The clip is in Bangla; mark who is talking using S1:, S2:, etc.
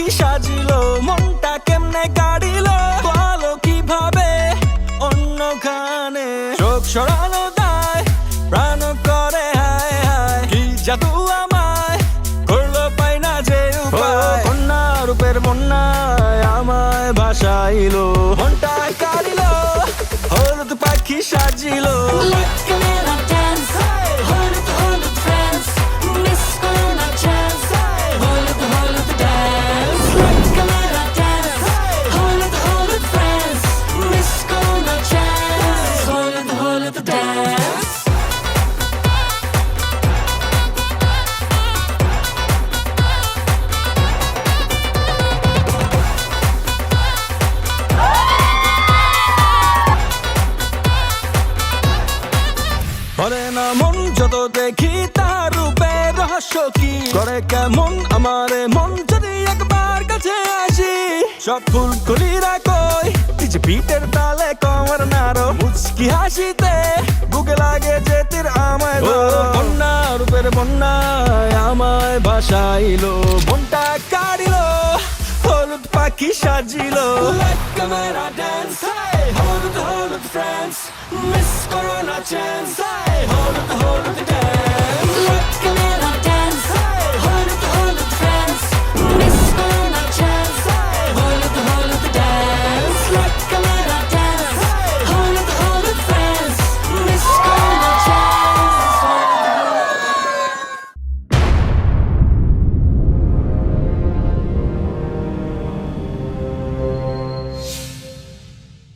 S1: পাখি সাজিলো মনটা কেমনে গাড়িলো বলো কিভাবে অন্য খানে চোখ সরানো দায় প্রাণ করে হায় হায় কি জাদু আমায় করলো পাই না যে উপায় বন্যা রূপের বন্যায় আমায় ভাসাইলো মনটা কাড়িলো হলুদ পাখি সাজিলো বলে না মন যত দেখি তার রূপে রহস্য কি করে কেমন আমারে মন যদি একবার কাছে আসি সব ফুল কলিরা কই যে পিঠের তালে কমর নাড়ো মুচকি হাসিতে বুকে লাগে যে তীর আমায় বন্যা রূপের বন্যায় আমায় ভাসাইলো মনটা কাড়িলো হলুদ পাখি সাজিলো ক্যামেরা ড্যান্স হলুদ হলুদ ফ্রেন্ডস মিস করো না চান্স হলুদ হলুদ ড্যান্স ক্যামেরা